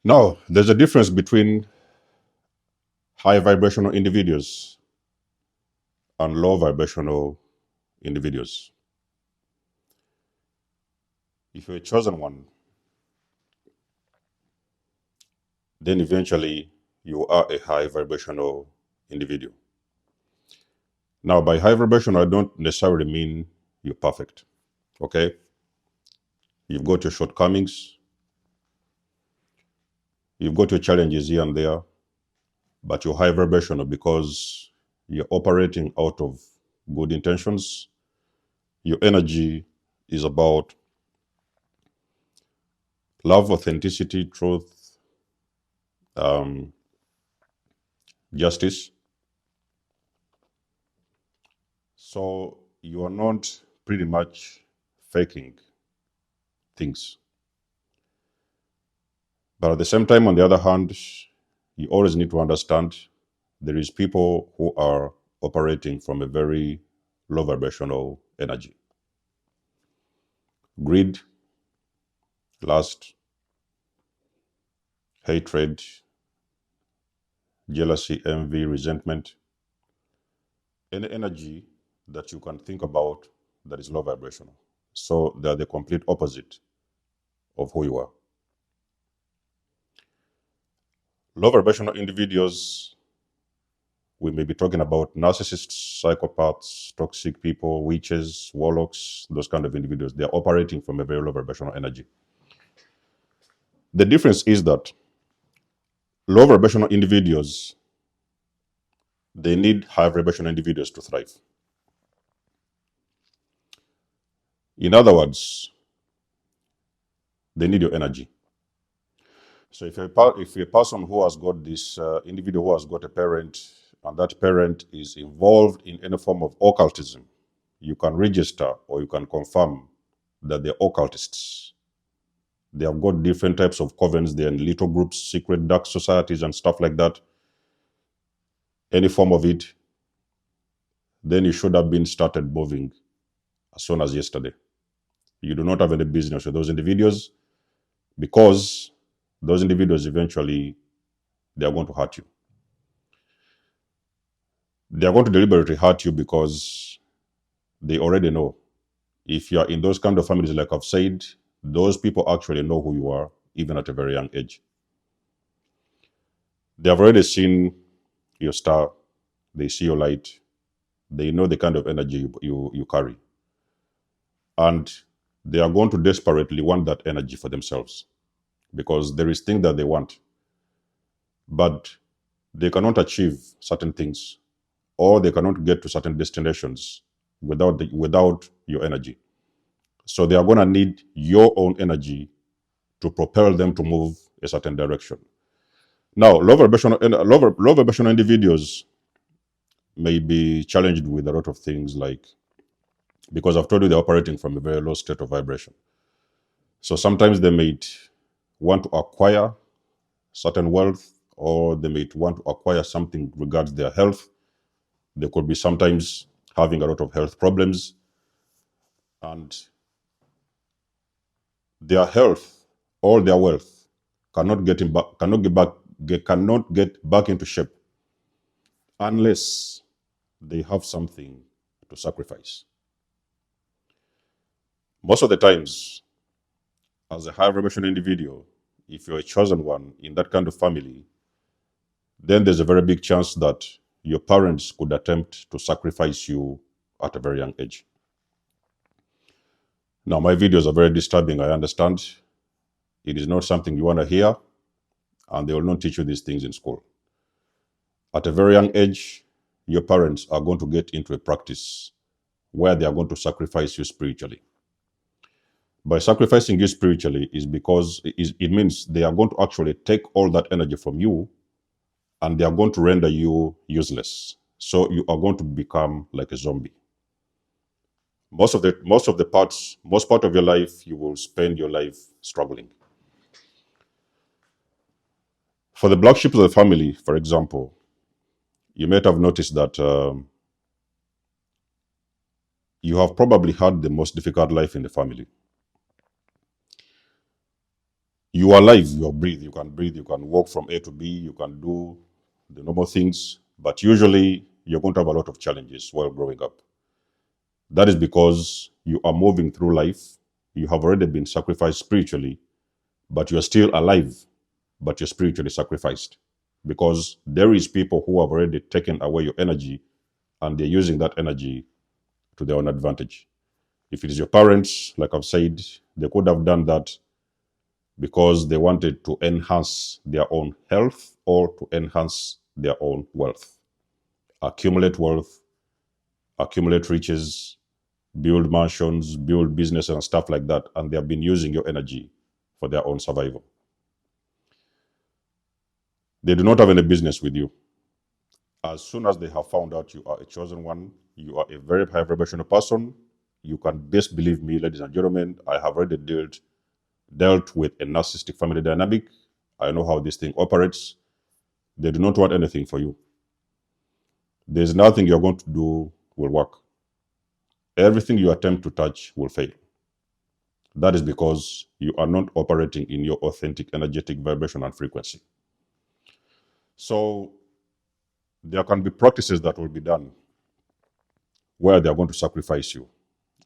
Now, there's a difference between high vibrational individuals and low vibrational individuals. If you're a chosen one, then eventually you are a high vibrational individual. Now, by high vibration, I don't necessarily mean you're perfect. Okay? You've got your shortcomings, you've got your challenges here and there, but you're high vibrational because you're operating out of good intentions. Your energy is about love, authenticity, truth, um, justice. So you are not pretty much faking things. But at the same time, on the other hand, you always need to understand there is people who are operating from a very low vibrational energy. Greed, lust, hatred, jealousy, envy, resentment, any energy that you can think about that is low vibrational. So they're the complete opposite of who you are. Low vibrational individuals, we may be talking about narcissists, psychopaths, toxic people, witches, warlocks, those kind of individuals. They're operating from a very low vibrational energy. The difference is that low vibrational individuals, they need high vibrational individuals to thrive. In other words, they need your energy. So if you're a person who has got this individual who has got a parent, and that parent is involved in any form of occultism, you can register or you can confirm that they're occultists. They have got different types of covens, they're in little groups, secret dark societies and stuff like that. Any form of it, then you should have been started moving as soon as yesterday. You do not have any business with those individuals because those individuals eventually, they are going to hurt you. They are going to deliberately hurt you because they already know. If you are in those kind of families, like I've said, those people actually know who you are, even at a very young age. They have already seen your star, they see your light, they know the kind of energy you carry. And they are going to desperately want that energy for themselves because there is things that they want, but they cannot achieve certain things or they cannot get to certain destinations without your energy. So they are going to need your own energy to propel them to move a certain direction. Now, low vibrational individuals may be challenged with a lot of things, like, because I've told you they're operating from a very low state of vibration. So sometimes they may want to acquire certain wealth, or they may want to acquire something regards their health. They could be sometimes having a lot of health problems, and their health or their wealth cannot get back into shape unless they have something to sacrifice. Most of the times, as a high vibration individual, if you're a chosen one in that kind of family, then there's a very big chance that your parents could attempt to sacrifice you at a very young age. Now, my videos are very disturbing, I understand. It is not something you want to hear, and they will not teach you these things in school. At a very young age, your parents are going to get into a practice where they are going to sacrifice you spiritually. By sacrificing you spiritually is because it means they are going to actually take all that energy from you and they are going to render you useless. So you are going to become like a zombie. Most part of your life, you will spend your life struggling. For the black sheep of the family, for example, you might have noticed that you have probably had the most difficult life in the family. You are alive, you are breathe, you can walk from A to B, you can do the normal things, but usually you're going to have a lot of challenges while growing up. That is because you are moving through life, you have already been sacrificed spiritually, but you're still alive, but you're spiritually sacrificed. Because there is people who have already taken away your energy and they're using that energy to their own advantage. If it is your parents, like I've said, they could have done that because they wanted to enhance their own health or to enhance their own wealth. Accumulate wealth, accumulate riches, build mansions, build business and stuff like that. And they have been using your energy for their own survival. They do not have any business with you. As soon as they have found out you are a chosen one, you are a very high vibrational person, you can best believe me, ladies and gentlemen, I have already dealt with a narcissistic family dynamic. I know how this thing operates. They do not want anything for you. There's nothing you're going to do will work. Everything you attempt to touch will fail. That is because you are not operating in your authentic energetic vibration and frequency. So there can be practices that will be done where they are going to sacrifice you.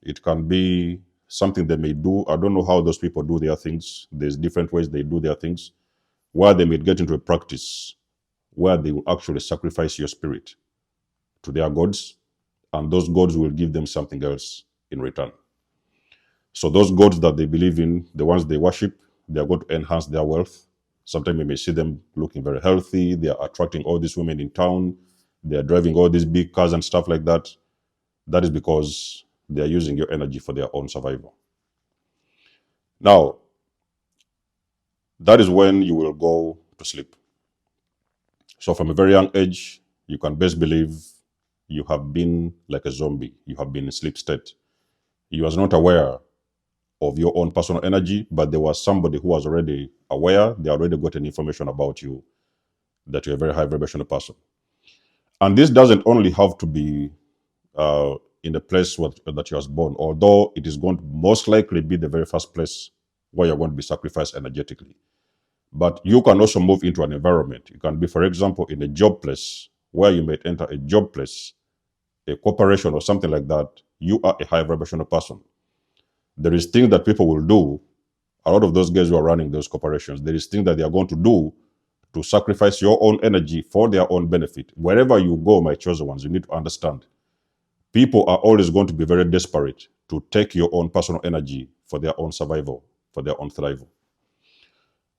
It can be something they may do. I don't know how those people do their things. There's different ways they do their things, where they may get into a practice where they will actually sacrifice your spirit to their gods, and those gods will give them something else in return. So those gods that they believe in, the ones they worship, they are going to enhance their wealth. Sometimes you may see them looking very healthy. They are attracting all these women in town. They are driving all these big cars and stuff like that. That is because they are using your energy for their own survival. Now, that is when you will go to sleep. So from a very young age, you can best believe you have been like a zombie. You have been in sleep state. You was not aware of your own personal energy, but there was somebody who was already aware. They already got an information about you that you're a very high vibrational person. And this doesn't only have to be in the place that you was born, although it is going to most likely be the very first place where you're going to be sacrificed energetically. But you can also move into an environment. You can be, for example, in a job place where you might enter a job place, a corporation or something like that. You are a high vibrational person. There is things that people will do. A lot of those guys who are running those corporations, there is things that they are going to do to sacrifice your own energy for their own benefit. Wherever you go, my chosen ones, you need to understand. People are always going to be very desperate to take your own personal energy for their own survival, for their own thrival.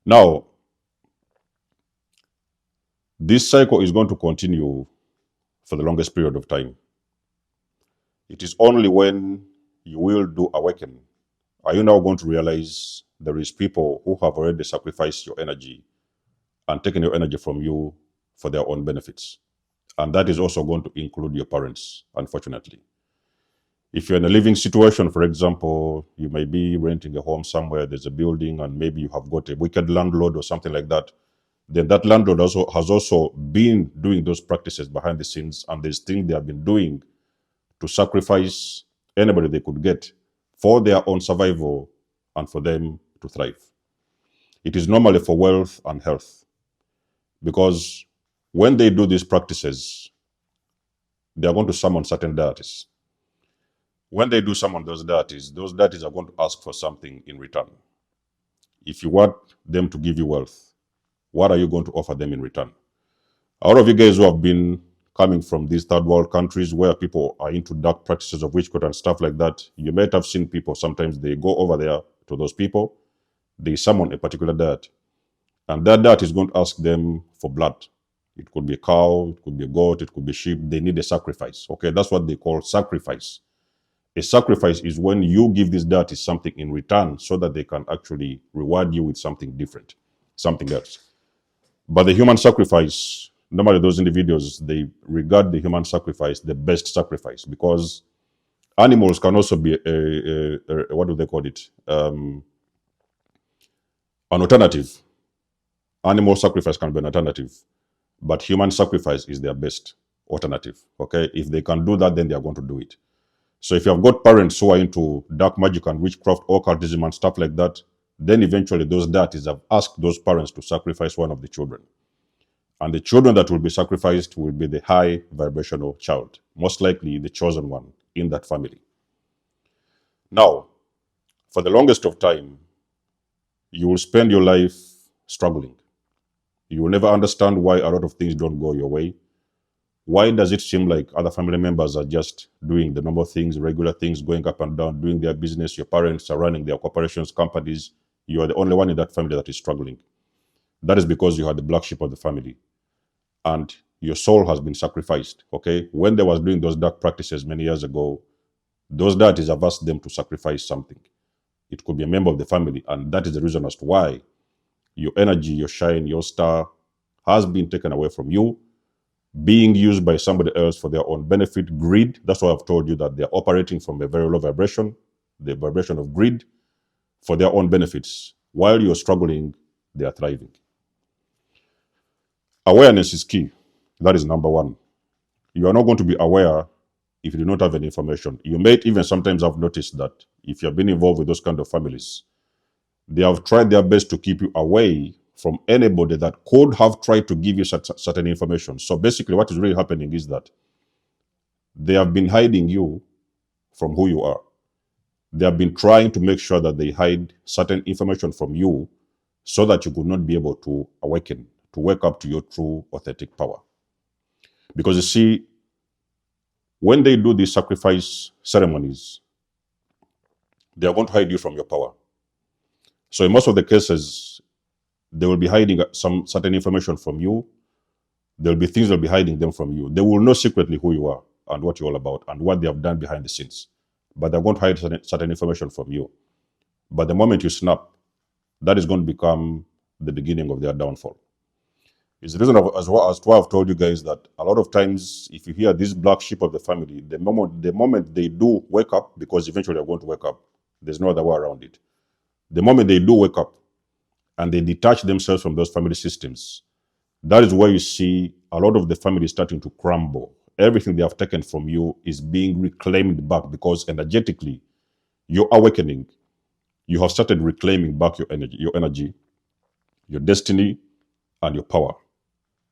Now, this cycle is going to continue for the longest period of time. It is only when you will do awaken are you now going to realize there is people who have already sacrificed your energy and taken your energy from you for their own benefits. And that is also going to include your parents, unfortunately. If you're in a living situation, for example, you may be renting a home somewhere, there's a building, and maybe you have got a wicked landlord or something like that, then that landlord has also been doing those practices behind the scenes, and there's things they have been doing to sacrifice anybody they could get for their own survival and for them to thrive. It is normally for wealth and health, because when they do these practices, they are going to summon certain deities. When they do summon those deities are going to ask for something in return. If you want them to give you wealth, what are you going to offer them in return? A lot of you guys who have been coming from these third world countries where people are into dark practices of witchcraft and stuff like that, you might have seen people, sometimes they go over there to those people, they summon a particular deity, and that deity is going to ask them for blood. It could be a cow, it could be a goat, it could be sheep. They need a sacrifice. Okay, that's what they call sacrifice. A sacrifice is when you give this deity something in return so that they can actually reward you with something different, something else. But the human sacrifice, normally those individuals, they regard the human sacrifice the best sacrifice, because animals can also be what do they call it? An alternative. Animal sacrifice can be an alternative, but human sacrifice is their best alternative. Okay, if they can do that, then they are going to do it. So if you have got parents who are into dark magic and witchcraft, occultism and stuff like that, then eventually those deities have asked those parents to sacrifice one of the children. And the children that will be sacrificed will be the high vibrational child, most likely the chosen one in that family. Now, for the longest of time, you will spend your life struggling. You will never understand why a lot of things don't go your way. Why does it seem like other family members are just doing the normal things, regular things, going up and down, doing their business? Your parents are running their corporations, companies. You are the only one in that family that is struggling. That is because you are the black sheep of the family. And your soul has been sacrificed, okay? When they was doing those dark practices many years ago, those deities have asked them to sacrifice something. It could be a member of the family, and that is the reason as to why your energy, your shine, your star has been taken away from you, being used by somebody else for their own benefit. Greed, that's why I've told you that they're operating from a very low vibration, the vibration of greed, for their own benefits. While you're struggling, they are thriving. Awareness is key. That is number one. You are not going to be aware if you do not have any information. You may even sometimes have noticed that if you have been involved with those kind of families, they have tried their best to keep you away from anybody that could have tried to give you certain information. So basically what is really happening is that they have been hiding you from who you are. They have been trying to make sure that they hide certain information from you so that you could not be able to awaken, to wake up to your true authentic power. Because you see, when they do these sacrifice ceremonies, they are going to hide you from your power. So in most of the cases, they will be hiding some certain information from you. There will be things that will be hiding them from you. They will know secretly who you are and what you're all about and what they have done behind the scenes. But they're going to hide certain information from you. But the moment you snap, that is going to become the beginning of their downfall. It's the reason as why I've told you guys that a lot of times, if you hear this black sheep of the family, the moment they do wake up, because eventually they're going to wake up, there's no other way around it. The moment they do wake up and they detach themselves from those family systems, that is where you see a lot of the family starting to crumble. Everything they have taken from you is being reclaimed back because energetically, you're awakening. You have started reclaiming back your energy, your destiny, and your power.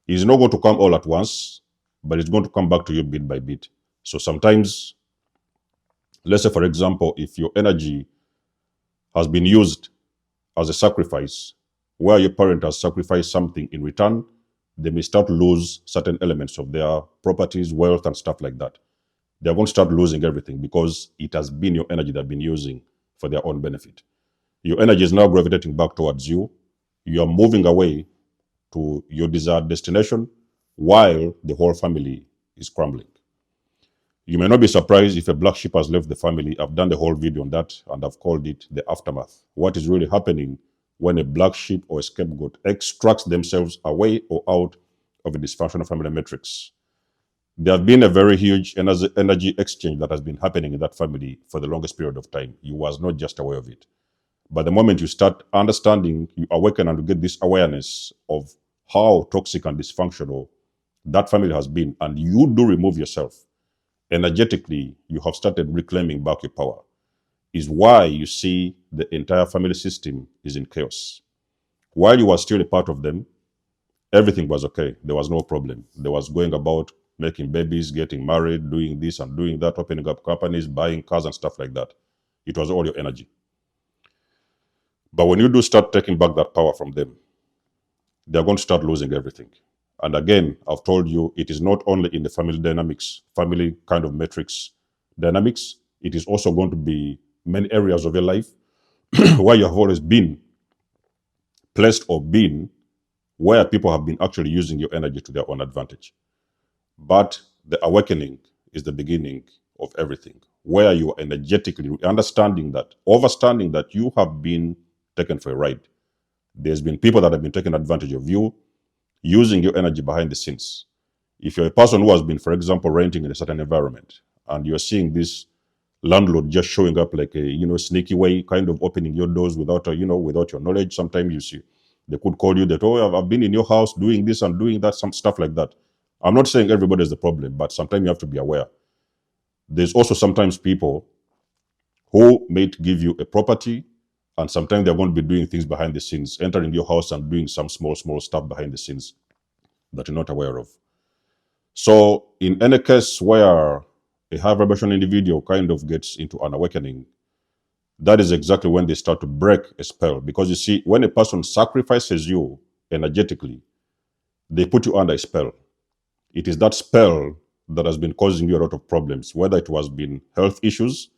It's not going to come all at once, but it's going to come back to you bit by bit. So sometimes, let's say, for example, if your energy has been used as a sacrifice, where your parent has sacrificed something in return, they may start to lose certain elements of their properties, wealth, and stuff like that. They're going to start losing everything because it has been your energy they've been using for their own benefit. Your energy is now gravitating back towards you. You are moving away to your desired destination while the whole family is crumbling. You may not be surprised if a black sheep has left the family. I've done the whole video on that and I've called it the aftermath. What is really happening when a black sheep or a scapegoat extracts themselves away or out of a dysfunctional family matrix? There has been a very huge energy exchange that has been happening in that family for the longest period of time. You was not just aware of it. But the moment you start understanding, you awaken and you get this awareness of how toxic and dysfunctional that family has been, and you do remove yourself, energetically, you have started reclaiming back your power, is why you see the entire family system is in chaos. While you were still a part of them, everything was okay. There was no problem. There was going about making babies, getting married, doing this and doing that, opening up companies, buying cars and stuff like that. It was all your energy. But when you do start taking back that power from them, they're going to start losing everything. And again, I've told you, it is not only in the family dynamics, family kind of matrix dynamics, it is also going to be many areas of your life where you have always been placed or been where people have been actually using your energy to their own advantage. But the awakening is the beginning of everything, where you are energetically understanding that you have been taken for a ride. There's been people that have been taking advantage of you, using your energy behind the scenes. If you're a person who has been, for example, renting in a certain environment, and you're seeing this landlord just showing up like a sneaky way, kind of opening your doors without without your knowledge. Sometimes you see they could call you that, oh, I've been in your house doing this and doing that, some stuff like that. I'm not saying everybody is the problem, but sometimes you have to be aware. There's also sometimes people who may give you a property And sometimes they're going to be doing things behind the scenes, entering your house and doing some small stuff behind the scenes that you're not aware of. So in any case where a high vibration individual kind of gets into an awakening, that is exactly when they start to break a spell. Because you see, when a person sacrifices you energetically, they put you under a spell. It is that spell that has been causing you a lot of problems, whether it has been health issues,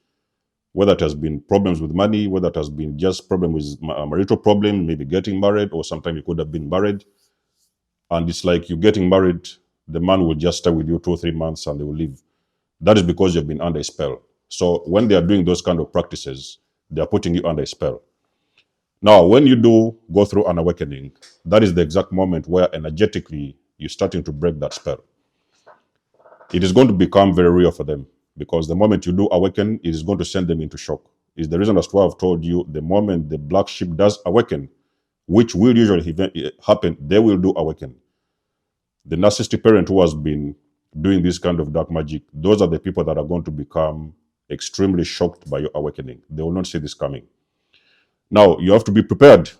whether it has been problems with money, whether it has been just problem with marital problem, maybe getting married, or sometimes you could have been married. And it's like you're getting married, the man will just stay with you 2 or 3 months and they will leave. That is because you've been under a spell. So when they are doing those kind of practices, they are putting you under a spell. Now, when you do go through an awakening, that is the exact moment where energetically you're starting to break that spell. It is going to become very real for them because the moment you do awaken, it is going to send them into shock. It's the reason as to why I've told you the moment the black sheep does awaken, which will usually happen, they will do awaken. The narcissistic parent who has been doing this kind of dark magic, those are the people that are going to become extremely shocked by your awakening. They will not see this coming. Now, you have to be prepared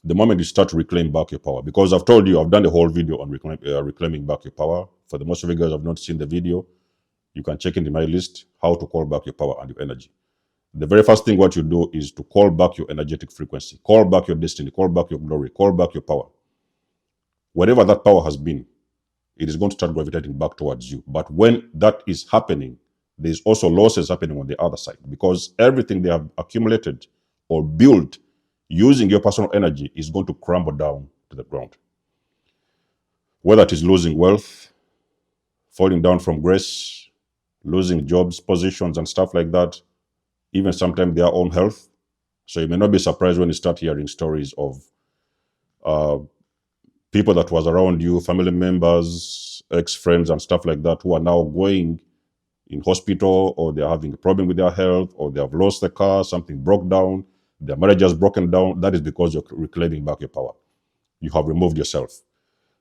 the moment you start to reclaim back your power. Because I've told you, I've done a whole video on reclaiming back your power. For the most of you guys have not seen the video, you can check in my list, how to call back your power and your energy. The very first thing what you do is to call back your energetic frequency, call back your destiny, call back your glory, call back your power. Whatever that power has been, it is going to start gravitating back towards you. But when that is happening, there's also losses happening on the other side because everything they have accumulated or built using your personal energy is going to crumble down to the ground. Whether it is losing wealth, falling down from grace, losing jobs, positions, and stuff like that, even sometimes their own health. So you may not be surprised when you start hearing stories of people that was around you, family members, ex-friends, and stuff like that, who are now going in hospital, or they're having a problem with their health, or they have lost their car, something broke down, their marriage has broken down. That is because you're reclaiming back your power. You have removed yourself.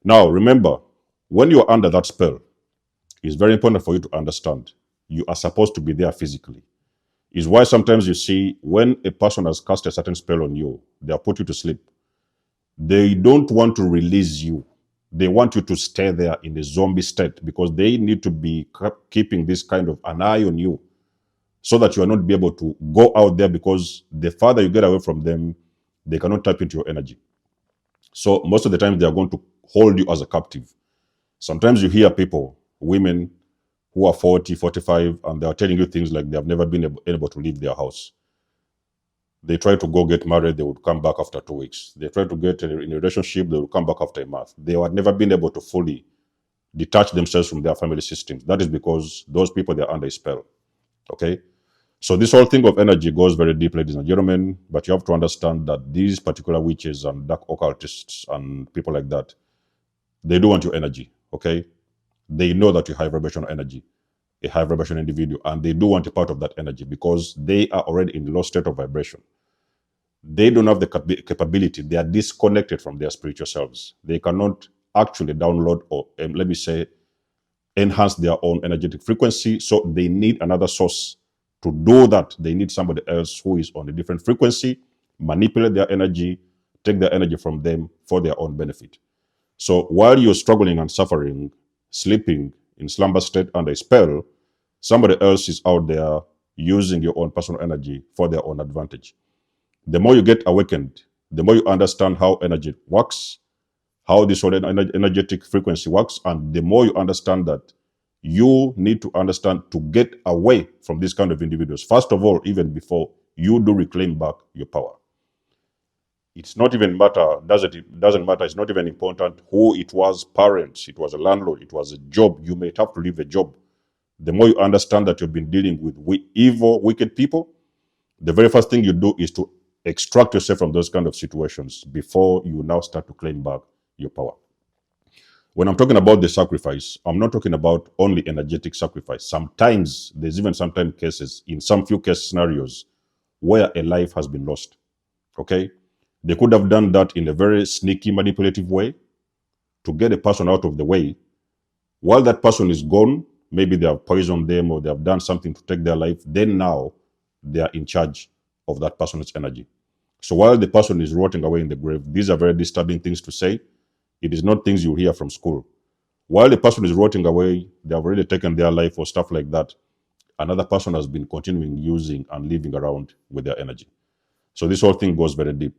Now, remember, when you're under that spell, it's very important for you to understand you are supposed to be there physically. Is why sometimes you see when a person has cast a certain spell on you, they have put you to sleep. They don't want to release you. They want you to stay there in a zombie state because they need to be keeping this kind of an eye on you so that you are not be able to go out there, because the farther you get away from them, they cannot tap into your energy. So most of the time they are going to hold you as a captive. Sometimes you hear people, women who are 40, 45, and they are telling you things like they have never been able to leave their house. They try to go get married, they would come back after 2 weeks. They try to get in a relationship, they would come back after a month. They had never been able to fully detach themselves from their family systems. That is because those people, they're under a spell. Okay? So this whole thing of energy goes very deep, ladies and gentlemen, but you have to understand that these particular witches and dark occultists and people like that, they do want your energy, okay? They know that you have vibration energy, a high vibration individual, and they do want a part of that energy because they are already in the low state of vibration. They don't have the capability. They are disconnected from their spiritual selves. They cannot actually download or, let me say, enhance their own energetic frequency. So they need another source. To do that, they need somebody else who is on a different frequency, manipulate their energy, take their energy from them for their own benefit. So while you're struggling and suffering, sleeping in slumber state under a spell, somebody else is out there using your own personal energy for their own advantage. The more you get awakened, the more you understand how energy works, how this whole energetic frequency works, and the more you understand that you need to understand to get away from these kind of individuals. First of all, even before you do reclaim back your power. It's not even matter, doesn't matter, it's not even important who it was, parents, it was a landlord, it was a job. You may have to leave a job. The more you understand that you've been dealing with evil, wicked people, the very first thing you do is to extract yourself from those kind of situations before you now start to claim back your power. When I'm talking about the sacrifice, I'm not talking about only energetic sacrifice. Sometimes, there's even sometimes cases, in some few case scenarios, where a life has been lost. Okay? They could have done that in a very sneaky, manipulative way to get a person out of the way. While that person is gone, maybe they have poisoned them or they have done something to take their life. Then now, they are in charge of that person's energy. So while the person is rotting away in the grave, these are very disturbing things to say. It is not things you hear from school. While the person is rotting away, they have already taken their life or stuff like that. Another person has been continuing using and living around with their energy. So this whole thing goes very deep.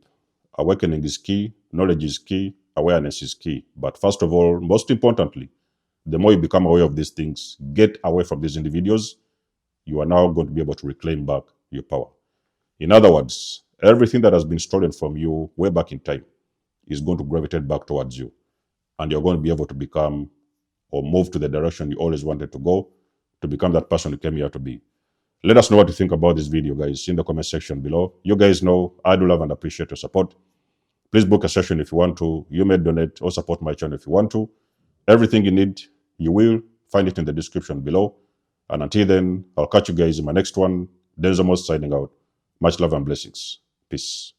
Awakening is key, knowledge is key, awareness is key. But first of all, most importantly, the more you become aware of these things, get away from these individuals, you are now going to be able to reclaim back your power. In other words, everything that has been stolen from you way back in time is going to gravitate back towards you. And you're going to be able to become or move to the direction you always wanted to go, to become that person you came here to be. Let us know what you think about this video, guys, in the comment section below. You guys know I do love and appreciate your support. Please book a session if you want to. You may donate or support my channel if you want to. Everything you need, you will find it in the description below. And until then, I'll catch you guys in my next one. Denzamos signing out. Much love and blessings. Peace.